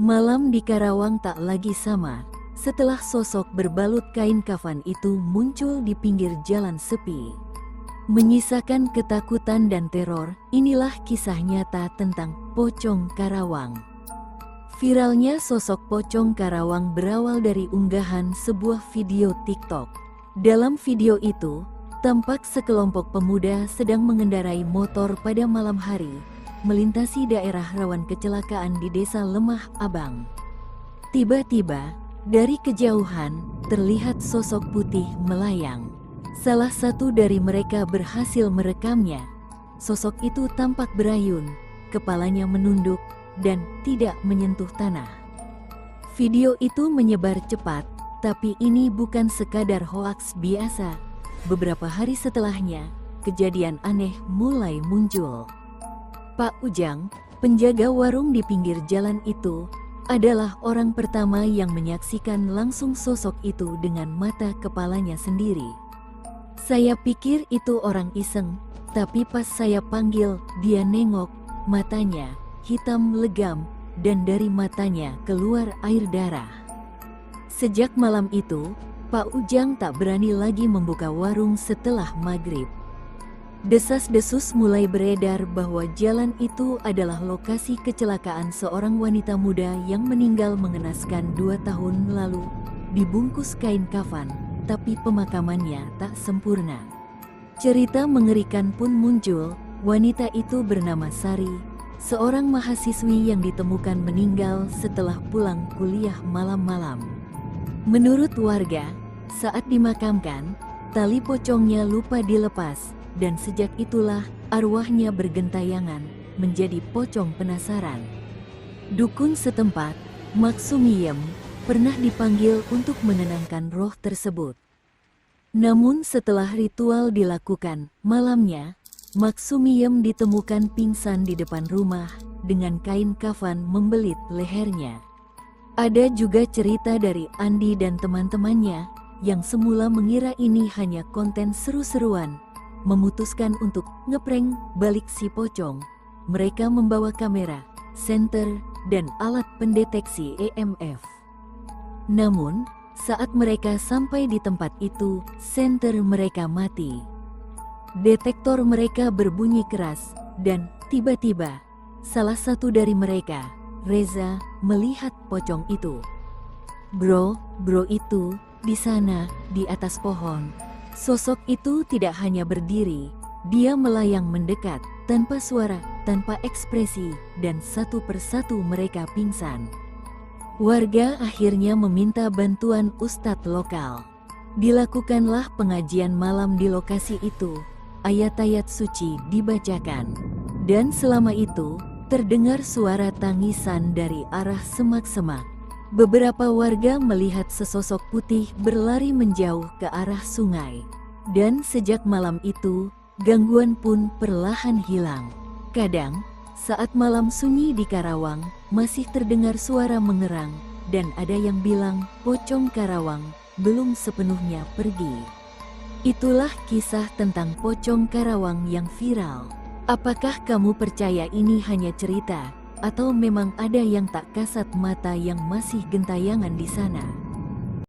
Malam di Karawang tak lagi sama setelah sosok berbalut kain kafan itu muncul di pinggir jalan sepi. Menyisakan ketakutan dan teror, inilah kisah nyata tentang Pocong Karawang. Viralnya sosok Pocong Karawang berawal dari unggahan sebuah video TikTok. Dalam video itu, tampak sekelompok pemuda sedang mengendarai motor pada malam hari, melintasi daerah rawan kecelakaan di Desa Lemah Abang. Tiba-tiba, dari kejauhan, terlihat sosok putih melayang. Salah satu dari mereka berhasil merekamnya. Sosok itu tampak berayun, kepalanya menunduk, dan tidak menyentuh tanah. Video itu menyebar cepat, tapi ini bukan sekadar hoaks biasa. Beberapa hari setelahnya, kejadian aneh mulai muncul. Pak Ujang, penjaga warung di pinggir jalan itu, adalah orang pertama yang menyaksikan langsung sosok itu dengan mata kepalanya sendiri. Saya pikir itu orang iseng, tapi pas saya panggil, dia nengok, matanya hitam legam, dan dari matanya keluar air darah. Sejak malam itu, Pak Ujang tak berani lagi membuka warung setelah maghrib. Desas-desus mulai beredar bahwa jalan itu adalah lokasi kecelakaan seorang wanita muda yang meninggal mengenaskan 2 tahun lalu, dibungkus kain kafan, tapi pemakamannya tak sempurna. Cerita mengerikan pun muncul. Wanita itu bernama Sari, seorang mahasiswi yang ditemukan meninggal setelah pulang kuliah malam-malam. Menurut warga, saat dimakamkan, tali pocongnya lupa dilepas, dan sejak itulah arwahnya bergentayangan menjadi pocong penasaran. Dukun setempat, Maksumiem, pernah dipanggil untuk menenangkan roh tersebut. Namun setelah ritual dilakukan, malamnya, Maksumiem ditemukan pingsan di depan rumah dengan kain kafan membelit lehernya. Ada juga cerita dari Andi dan teman-temannya yang semula mengira ini hanya konten seru-seruan, memutuskan untuk ngeprank balik si pocong. Mereka membawa kamera, senter, dan alat pendeteksi EMF. Namun, saat mereka sampai di tempat itu, senter mereka mati. Detektor mereka berbunyi keras, dan tiba-tiba, salah satu dari mereka, Reza, melihat pocong itu. Bro itu, di sana, di atas pohon. Sosok itu tidak hanya berdiri, dia melayang mendekat, tanpa suara, tanpa ekspresi, dan satu persatu mereka pingsan. Warga akhirnya meminta bantuan ustadz lokal. Dilakukanlah pengajian malam di lokasi itu, ayat-ayat suci dibacakan. Dan selama itu, terdengar suara tangisan dari arah semak-semak. Beberapa warga melihat sesosok putih berlari menjauh ke arah sungai. Dan sejak malam itu, gangguan pun perlahan hilang. Kadang, saat malam sunyi di Karawang, masih terdengar suara mengerang, dan ada yang bilang, Pocong Karawang belum sepenuhnya pergi. Itulah kisah tentang Pocong Karawang yang viral. Apakah kamu percaya ini hanya cerita? Atau memang ada yang tak kasat mata yang masih gentayangan di sana?